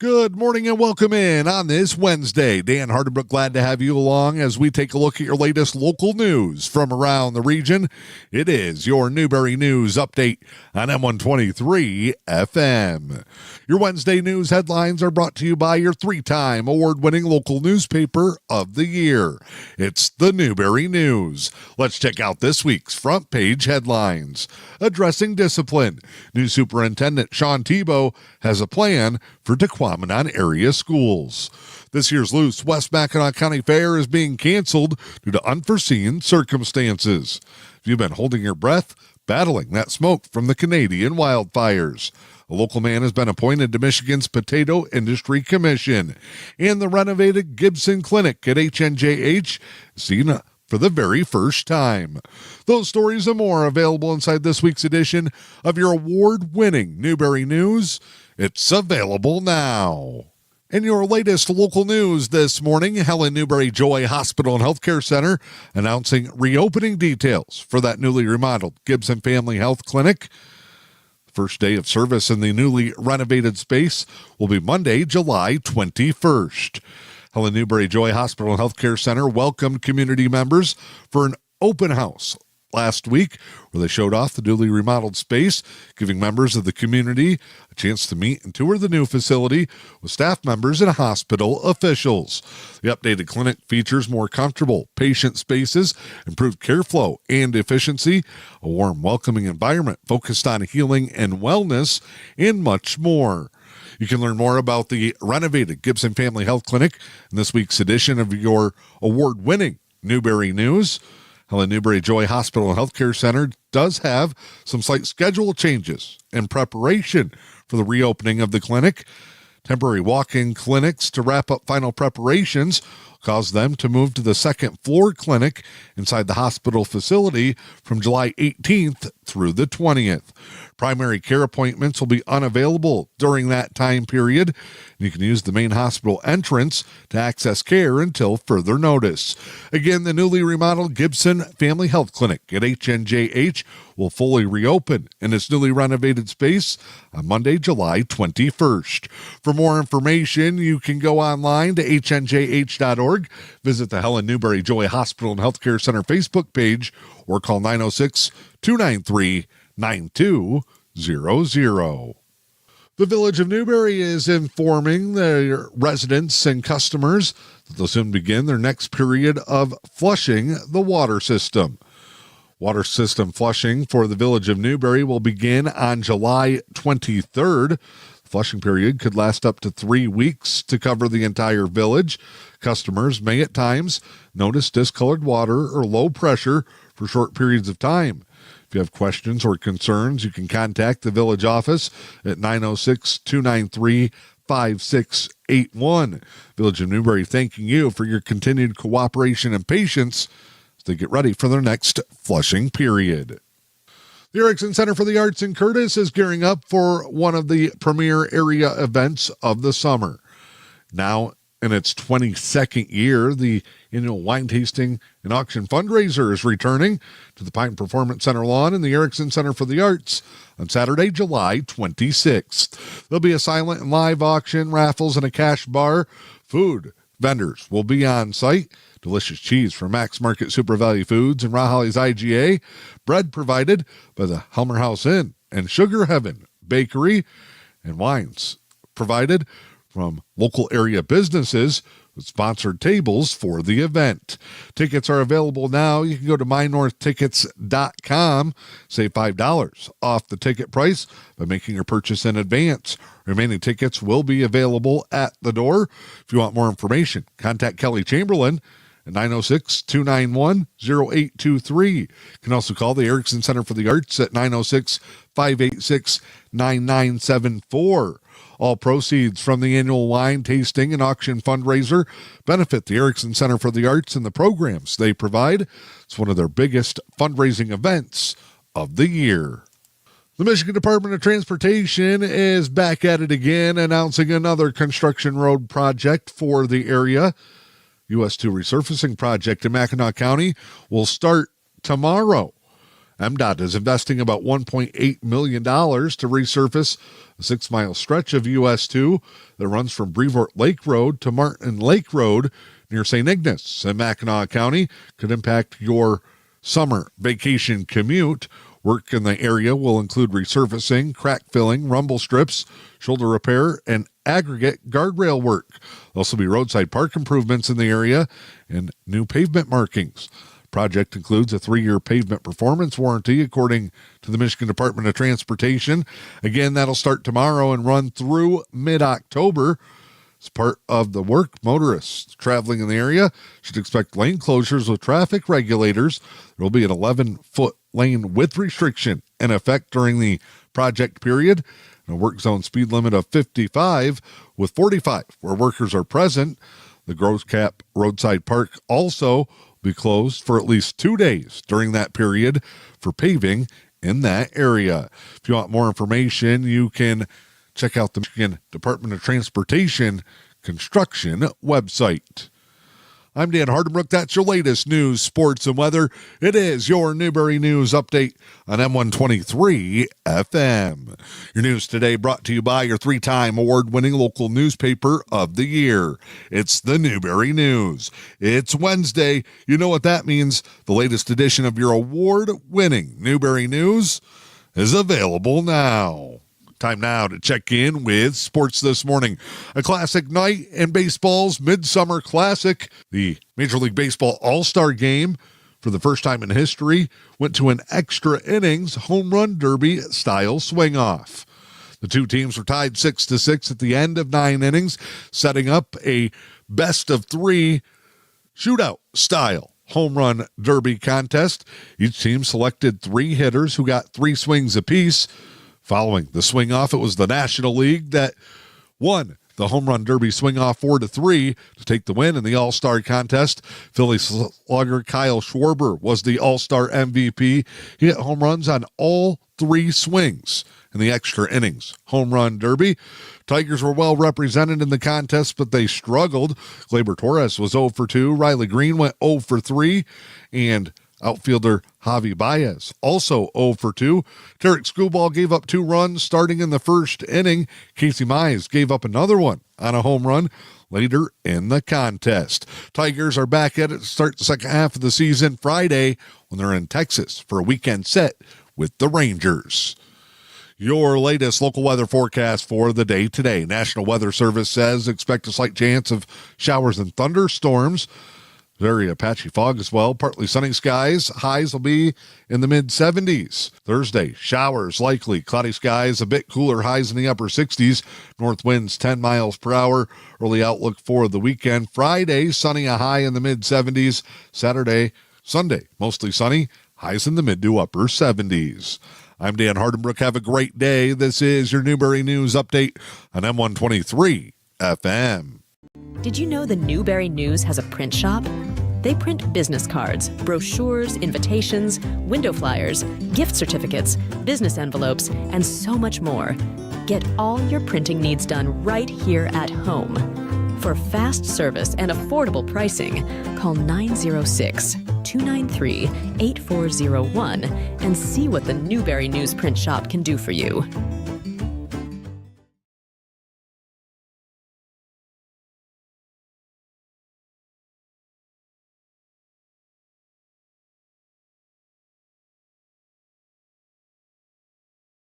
Good morning and welcome in on this Wednesday. Dan Hardenbrook, glad to have you along as we take a look at your latest local news from around the region. It is your Newberry News Update on M123 FM. Your Wednesday news headlines are brought to you by your three-time award-winning local newspaper of the year. It's the Newberry News. Let's check out this week's front page headlines. Addressing discipline. New Superintendent Sean Tebow has a plan for Tahquamenon area schools. This year's Loose West Mackinac County Fair is being canceled due to unforeseen circumstances. If you've been holding your breath, battling that smoke from the Canadian wildfires. A local man has been appointed to Michigan's Potato Industry Commission, and the renovated Gibson Clinic at HNJH is seen for the very first time. Those stories and more available inside this week's edition of your award-winning Newberry News. It's available now. In your latest local news this morning, Helen Newberry Joy Hospital and Healthcare Center announcing reopening details for that newly remodeled Gibson Family Health Clinic. First day of service in the newly renovated space will be Monday, July 21st. Helen Newberry Joy Hospital and Healthcare Center welcomed community members for an open house last week, where they showed off the newly remodeled space, giving members of the community a chance to meet and tour the new facility with staff members and hospital officials. The updated clinic features more comfortable patient spaces, improved care flow and efficiency, a warm, welcoming environment focused on healing and wellness, and much more. You can learn more about the renovated Gibson Family Health Clinic in this week's edition of your award-winning Newberry News. Helen Newberry Joy Hospital and Healthcare Center does have some slight schedule changes in preparation for the reopening of the clinic. Temporary walk-in clinics to wrap up final preparations caused them to move to the second floor clinic inside the hospital facility from July 18th through the 20th. Primary care appointments will be unavailable during that time period. You can use the main hospital entrance to access care until further notice. Again, the newly remodeled Gibson Family Health Clinic at HNJH will fully reopen in its newly renovated space on Monday, July 21st. For more information, you can go online to hnjh.org, visit the Helen Newberry Joy Hospital and Healthcare Center Facebook page, or call 906-293-9200. The Village of Newberry is informing their residents and customers that they'll soon begin their next period of flushing the water system. Water system flushing for the Village of Newberry will begin on July 23rd. The flushing period could last up to 3 weeks to cover the entire village. Customers may at times notice discolored water or low pressure for short periods of time. If you have questions or concerns, you can contact the village office at 906-293-5681. Village of Newberry thanking you for your continued cooperation and patience as they get ready for their next flushing period. The Erickson Center for the Arts in Curtis is gearing up for one of the premier area events of the summer. Now in its 22nd year, the annual wine tasting and auction fundraiser is returning to the Pine Performance Center lawn in the Erickson Center for the Arts on Saturday, July 26th. There'll be a silent and live auction, raffles, and a cash bar. Food vendors will be on site. Delicious cheese from Max Market Super Value Foods and Rahali's IGA. Bread provided by the Helmer House Inn and Sugar Heaven Bakery. And wines provided from local area businesses with sponsored tables for the event. Tickets are available now. You can go to mynorthtickets.com. Save $5 off the ticket price by making your purchase in advance. Remaining tickets will be available at the door. If you want more information, contact Kelly Chamberlain at 906-291-0823. You can also call the Erickson Center for the Arts at 906-586-9974. All proceeds from the annual wine tasting and auction fundraiser benefit the Erickson Center for the Arts and the programs they provide. It's one of their biggest fundraising events of the year. The Michigan Department of Transportation is back at it again, announcing another construction road project for the area. US 2 resurfacing project in Mackinac County will start tomorrow. MDOT is investing about $1.8 million to resurface a 6-mile stretch of US 2 that runs from Brevoort Lake Road to Martin Lake Road near St. Ignace in Mackinac County. Could impact your summer vacation commute. Work in the area will include resurfacing, crack filling, rumble strips, shoulder repair, and aggregate guardrail work. There'll also be roadside park improvements in the area and new pavement markings. Project includes a 3-year pavement performance warranty, according to the Michigan Department of Transportation. Again, that'll start tomorrow and run through mid-October. As part of the work, motorists traveling in the area should expect lane closures with traffic regulators. There will be an 11-foot lane width restriction in effect during the project period, and a work zone speed limit of 55 with 45 where workers are present. The Gross Cap Roadside Park also be closed for at least 2 days during that period for paving in that area. If you want more information, you can check out the Michigan Department of Transportation construction website. I'm Dan Hardenbrook. That's your latest news, sports, and weather. It is your Newberry News Update on M123 FM. Your news today brought to you by your 3-time award-winning local newspaper of the year. It's the Newberry News. It's Wednesday. You know what that means. The latest edition of your award-winning Newberry News is available now. Time now to check in with sports this morning. A classic night in baseball's Midsummer Classic. The Major League Baseball All-Star Game, for the first time in history, went to an extra innings home run derby style swing-off. The two teams were tied 6-6 at the end of 9 innings, setting up a best-of-3 shootout style home run derby contest. Each team selected 3 hitters who got 3 swings apiece. Following the swing-off, it was the National League that won the home run derby swing-off 4-3 to take the win in the All-Star contest. Philly slugger Kyle Schwarber was the All-Star MVP. He hit home runs on all 3 swings in the extra innings home run derby. Tigers were well represented in the contest, but they struggled. Gleyber Torres was 0-2. Riley Green went 0-3. And outfielder Javi Baez also 0-2. Tarek Skubal gave up 2 runs starting in the first inning. Casey Mize gave up another one on a home run later in the contest. Tigers are back at it to start the second half of the season Friday when they're in Texas for a weekend set with the Rangers. Your latest local weather forecast for the day today. National Weather Service says expect a slight chance of showers and thunderstorms. Very patchy fog as well. Partly sunny skies. Highs will be in the mid-70s. Thursday, showers likely. Cloudy skies, a bit cooler. Highs in the upper 60s. North winds 10 miles per hour. Early outlook for the weekend. Friday, sunny, a high in the mid-70s. Saturday, Sunday, mostly sunny. Highs in the mid to upper 70s. I'm Dan Hardenbrook. Have a great day. This is your Newberry News Update on M123 FM. Did you know the Newberry News has a print shop? They print business cards, brochures, invitations, window flyers, gift certificates, business envelopes, and so much more. Get all your printing needs done right here at home. For fast service and affordable pricing, call 906-293-8401 and see what the Newberry News Print Shop can do for you.